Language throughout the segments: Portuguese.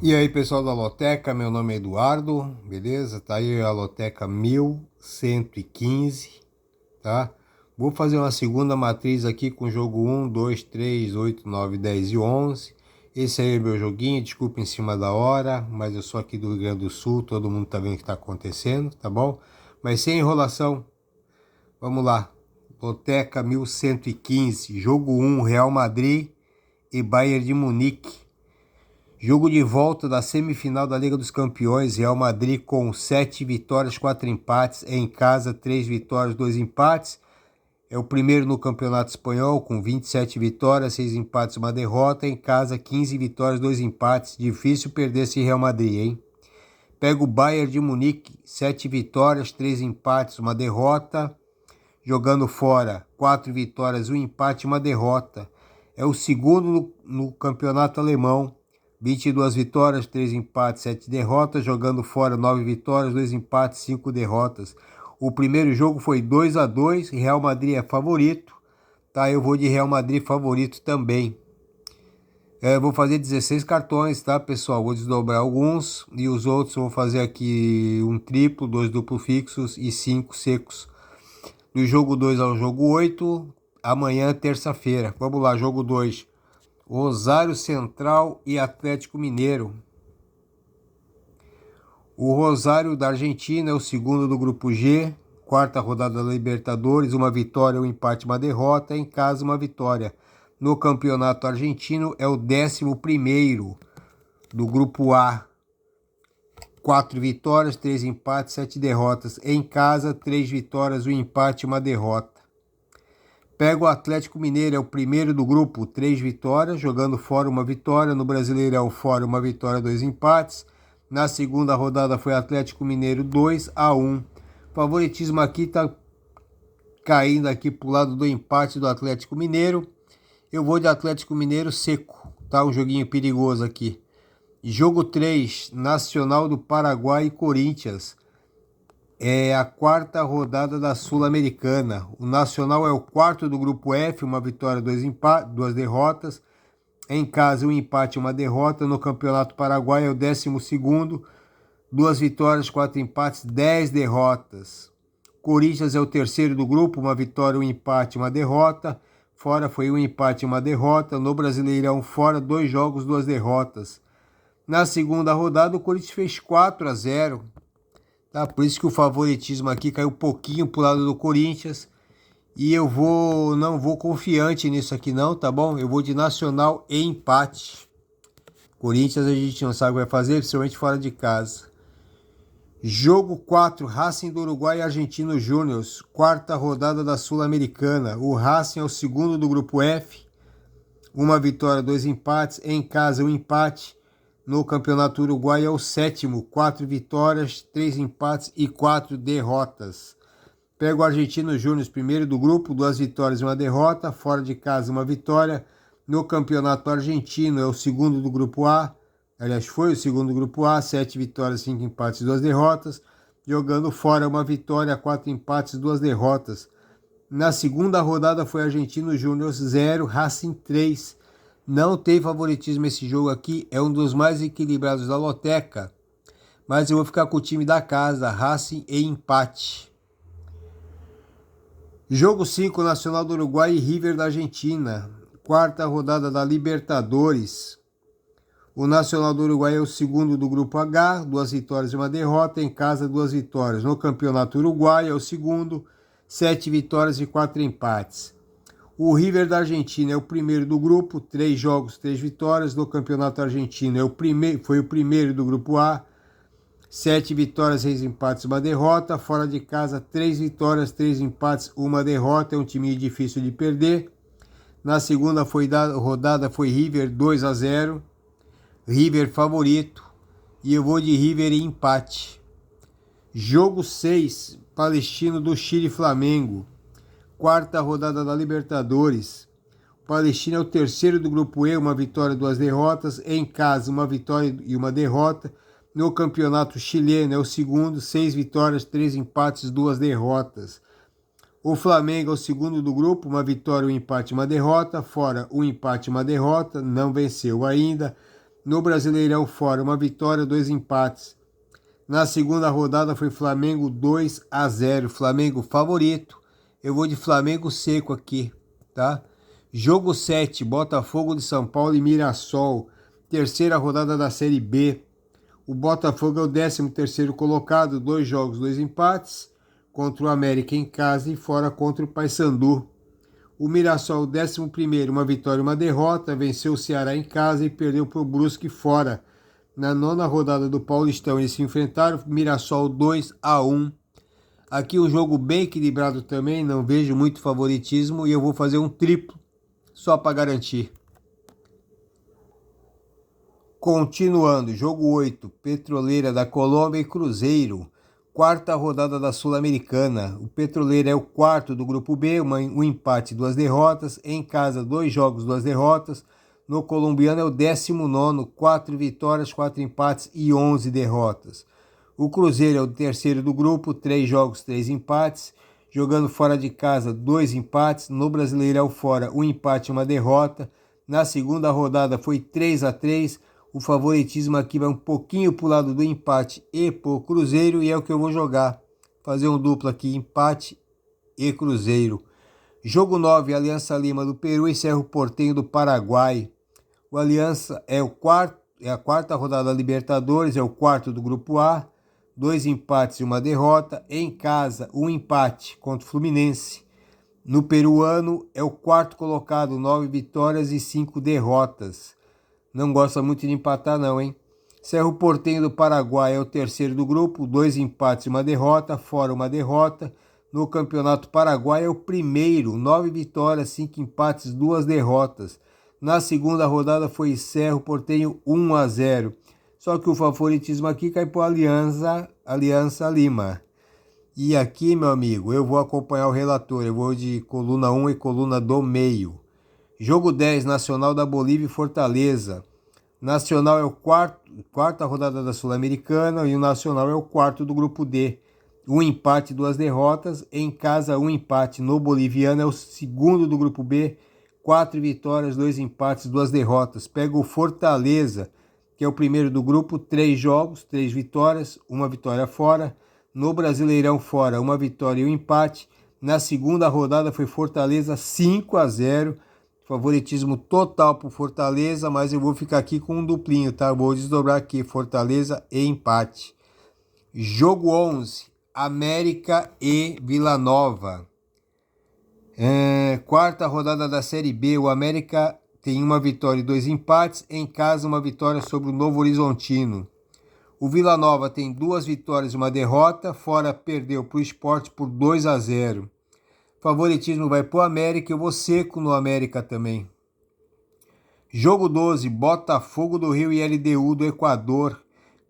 E aí, pessoal da Loteca, meu nome é Eduardo, beleza? Tá aí a Loteca 1115, tá? Vou fazer uma segunda matriz aqui com o jogo 1, 2, 3, 8, 9, 10 e 11. Esse aí é meu joguinho, desculpa em cima da hora, mas eu sou aqui do Rio Grande do Sul, todo mundo tá vendo o que tá acontecendo, tá bom? Mas sem enrolação, vamos lá. Loteca 1115, jogo 1, Real Madrid e Bayern de Munique. Jogo de volta da semifinal da Liga dos Campeões, Real Madrid com 7 vitórias, 4 empates, em casa 3 vitórias, 2 empates. É o primeiro no Campeonato Espanhol com 27 vitórias, 6 empates, uma derrota. Em casa 15 vitórias, 2 empates. Difícil perder esse Real Madrid, hein? Pega o Bayern de Munique, 7 vitórias, 3 empates, uma derrota. Jogando fora, 4 vitórias, 1 empate, uma derrota. É o segundo no Campeonato Alemão. 22 vitórias, 3 empates, 7 derrotas. Jogando fora, 9 vitórias, 2 empates, 5 derrotas. O primeiro jogo foi 2-2. Real Madrid é favorito. Tá, eu vou de Real Madrid favorito também. Vou fazer 16 cartões, tá, pessoal? Vou desdobrar alguns e os outros eu vou fazer aqui um triplo, 2 duplos fixos e 5 secos. Do jogo 2 ao jogo 8, amanhã, terça-feira. Vamos lá, jogo 2. Rosário Central e Atlético Mineiro. O Rosário da Argentina é o segundo do grupo G, quarta rodada da Libertadores, uma vitória, um empate, uma derrota, em casa uma vitória. No campeonato argentino é o 11º do grupo A, 4 vitórias, 3 empates, 7 derrotas. Em casa, 3 vitórias, um empate, uma derrota. Pega o Atlético Mineiro, é o primeiro do grupo, 3 vitórias, jogando fora uma vitória. No Brasileirão, fora uma vitória, 2 empates. Na segunda rodada foi Atlético Mineiro 2-1. Favoritismo aqui tá caindo aqui pro lado do empate do Atlético Mineiro. Eu vou de Atlético Mineiro seco, tá? Um joguinho perigoso aqui. Jogo 3, Nacional do Paraguai e Corinthians. É a quarta rodada da Sul-Americana. O Nacional é o quarto do grupo F, uma vitória, 2 empates, 2 derrotas. Em casa, um empate e uma derrota. No Campeonato Paraguai é o 12º, 2 vitórias, 4 empates, 10 derrotas. Corinthians é o terceiro do grupo, uma vitória, um empate e uma derrota. Fora foi um empate e uma derrota. No Brasileirão, fora, 2 jogos, 2 derrotas. Na segunda rodada, o Corinthians fez 4-0. Tá? Por isso que o favoritismo aqui caiu um pouquinho pro lado do Corinthians. E eu não vou confiante nisso aqui não, tá bom? Eu vou de Nacional e empate. Corinthians a gente não sabe o que vai fazer, principalmente fora de casa. Jogo 4, Racing do Uruguai e Argentino Júnior, quarta rodada da Sul-Americana. O Racing é o segundo do grupo F, uma vitória, 2 empates. Em casa, um empate. No Campeonato Uruguai é o sétimo, 4 vitórias, 3 empates e 4 derrotas. Pega o Argentino Júnior, primeiro do grupo, 2 vitórias e uma derrota. Fora de casa, uma vitória. No Campeonato Argentino é o segundo do grupo A. Aliás, foi o segundo do grupo A, 7 vitórias, 5 empates e 2 derrotas. Jogando fora, uma vitória, 4 empates e 2 derrotas. Na segunda rodada foi Argentino Júnior 0, Racing 3. Não tem favoritismo esse jogo aqui, é um dos mais equilibrados da Loteca. Mas eu vou ficar com o time da casa, Racing e empate. Jogo 5, Nacional do Uruguai e River da Argentina. Quarta rodada da Libertadores. O Nacional do Uruguai é o segundo do grupo H, 2 vitórias e uma derrota. Em casa, 2 vitórias. No Campeonato Uruguai é o segundo, 7 vitórias e 4 empates. O River da Argentina é o primeiro do grupo, 3 jogos, 3 vitórias. No Campeonato Argentino foi o primeiro do grupo A, 7 vitórias, 6 empates, uma derrota. Fora de casa, 3 vitórias, 3 empates, uma derrota. É um time difícil de perder. Na segunda rodada foi River 2-0. River favorito. E eu vou de River em empate. Jogo 6, Palestino do Chile e Flamengo. Quarta rodada da Libertadores. O Palestino é o terceiro do grupo E, uma vitória e 2 derrotas. Em casa, uma vitória e uma derrota. No campeonato chileno é o segundo, 6 vitórias, 3 empates, 2 derrotas. O Flamengo é o segundo do grupo, uma vitória, um empate, uma derrota. Fora, um empate, uma derrota, não venceu ainda. No Brasileirão fora, uma vitória, 2 empates. Na segunda rodada foi Flamengo 2-0. Flamengo favorito. Eu vou de Flamengo seco aqui, tá? Jogo 7, Botafogo de São Paulo e Mirassol. Terceira rodada da Série B. O Botafogo é o 13º colocado, 2 jogos, 2 empates. Contra o América em casa e fora contra o Paysandu. O Mirassol, 11º, uma vitória e uma derrota. Venceu o Ceará em casa e perdeu para o Brusque fora. Na nona rodada do Paulistão eles se enfrentaram, Mirassol 2-1. Aqui um jogo bem equilibrado também, não vejo muito favoritismo e eu vou fazer um triplo, só para garantir. Continuando, jogo 8, Petroleira da Colômbia e Cruzeiro. Quarta rodada da Sul-Americana. O Petroleira é o quarto do grupo B, um empate e 2 derrotas. Em casa, 2 jogos, 2 derrotas. No colombiano é o 19º, 4 vitórias, 4 empates e 11 derrotas. O Cruzeiro é o terceiro do grupo, 3 jogos, 3 empates. Jogando fora de casa, 2 empates. No Brasileirão fora, 1 empate e 1 derrota. Na segunda rodada foi 3-3. O favoritismo aqui vai um pouquinho para o lado do empate e pro Cruzeiro e é o que eu vou jogar. Fazer um duplo aqui, empate e Cruzeiro. Jogo 9, Aliança Lima do Peru e Cerro Porteño do Paraguai. O Aliança é a quarta rodada da Libertadores, é o quarto do grupo A. 2 empates e 1 derrota. Em casa, 1 empate contra o Fluminense. No peruano, é o quarto colocado, 9 vitórias e 5 derrotas. Não gosta muito de empatar não, hein? Cerro Porteño do Paraguai é o terceiro do grupo, 2 empates e 1 derrota, fora 1 derrota. No Campeonato Paraguai é o primeiro, 9 vitórias, 5 empates, 2 derrotas. Na segunda rodada foi Cerro Porteño 1-0. Só que o favoritismo aqui cai para Aliança Lima. E aqui, meu amigo, eu vou acompanhar o relator, eu vou de coluna 1 e coluna do meio. Jogo 10, Nacional da Bolívia e Fortaleza. Nacional é o quarta rodada da Sul-Americana e o Nacional é o quarto do grupo D. 1 empate e 2 derrotas. Em casa, 1 empate. No boliviano é o segundo do grupo B. 4 vitórias, 2 empates, 2 derrotas. Pega o Fortaleza, que é o primeiro do grupo. 3 jogos, 3 vitórias, 1 vitória fora. No Brasileirão fora, 1 vitória e 1 empate. Na segunda rodada foi Fortaleza 5-0. Favoritismo total para o Fortaleza, mas eu vou ficar aqui com um duplinho, tá? Vou desdobrar aqui, Fortaleza e empate. Jogo 11, América e Vila Nova. Quarta rodada da Série B, o América tem 1 vitória e 2 empates. Em casa, 1 vitória sobre o Novo Horizontino. O Vila Nova tem 2 vitórias e 1 derrota, fora perdeu para o Sport por 2-0. Favoritismo vai pro América, eu vou seco no América também. Jogo 12, Botafogo do Rio e LDU do Equador.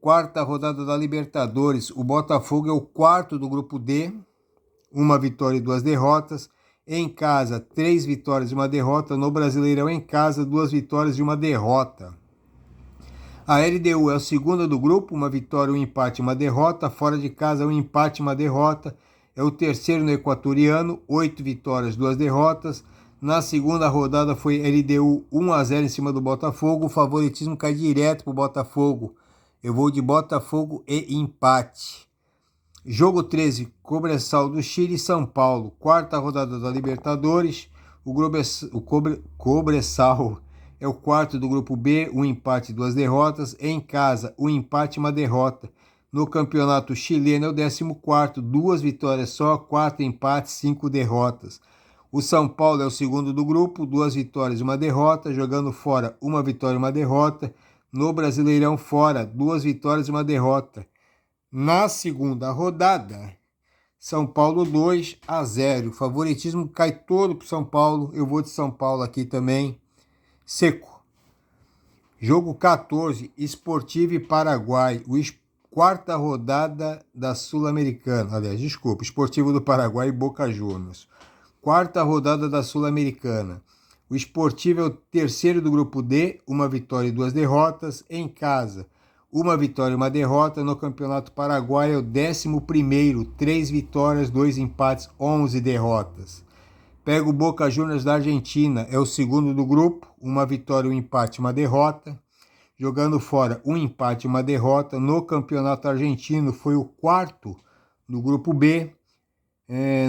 Quarta rodada da Libertadores. O Botafogo é o quarto do grupo D. 1 vitória e 2 derrotas. Em casa, 3 vitórias e 1 derrota. No Brasileirão em casa, 2 vitórias e 1 derrota. A LDU é a segunda do grupo. 1 vitória, 1 empate e 1 derrota. Fora de casa, 1 empate e 1 derrota. É o terceiro no equatoriano, 8 vitórias, 2 derrotas. Na segunda rodada foi LDU 1-0 em cima do Botafogo. O favoritismo cai direto para o Botafogo. Eu vou de Botafogo e empate. Jogo 13, Cobressal do Chile e São Paulo. Quarta rodada da Libertadores. O Cobressal é o quarto do grupo B, 1 empate e 2 derrotas. Em casa, 1 empate e 1 derrota. No campeonato chileno é o 14º, 2 vitórias só, 4 empates, 5 derrotas. O São Paulo é o segundo do grupo, 2 vitórias e 1 derrota, jogando fora 1 vitória e 1 derrota. No Brasileirão fora, 2 vitórias e 1 derrota. Na segunda rodada, São Paulo 2-0. O favoritismo cai todo para São Paulo, eu vou de São Paulo aqui também, seco. Jogo 14, Sportivo e Paraguai. Quarta rodada da Sul-Americana. Aliás, desculpa, Sportivo do Paraguai e Boca Juniors. Quarta rodada da Sul-Americana. O Sportivo é o terceiro do grupo D, 1 vitória e 2 derrotas. Em casa, 1 vitória e 1 derrota. No Campeonato Paraguai é o 11º, 3 vitórias, 2 empates, 11 derrotas. Pega o Boca Juniors da Argentina, é o segundo do grupo, 1 vitória, 1 empate, 1 derrota. jogando fora um empate e uma derrota. No campeonato argentino foi o quarto no grupo B.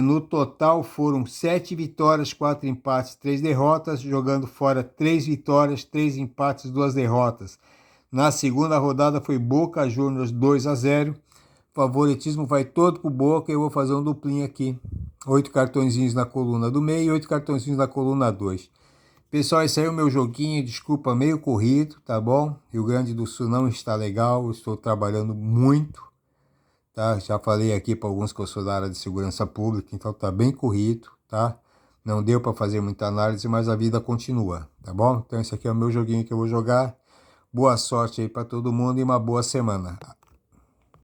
No total foram 7 vitórias, 4 empates, 3 derrotas, jogando fora 3 vitórias, 3 empates, 2 derrotas. Na segunda rodada foi Boca Juniors 2-0. Favoritismo vai todo pro Boca. Eu vou fazer um duplinho aqui. 8 cartõezinhos na coluna do meio e 8 cartõezinhos na coluna 2. Pessoal, esse aí é o meu joguinho. Desculpa, meio corrido, tá bom? Rio Grande do Sul não está legal. Eu estou trabalhando muito. Tá? Já falei aqui para alguns que eu sou da área de segurança pública, então tá bem corrido, tá? Não deu para fazer muita análise, mas a vida continua, tá bom? Então esse aqui é o meu joguinho que eu vou jogar. Boa sorte aí para todo mundo e uma boa semana.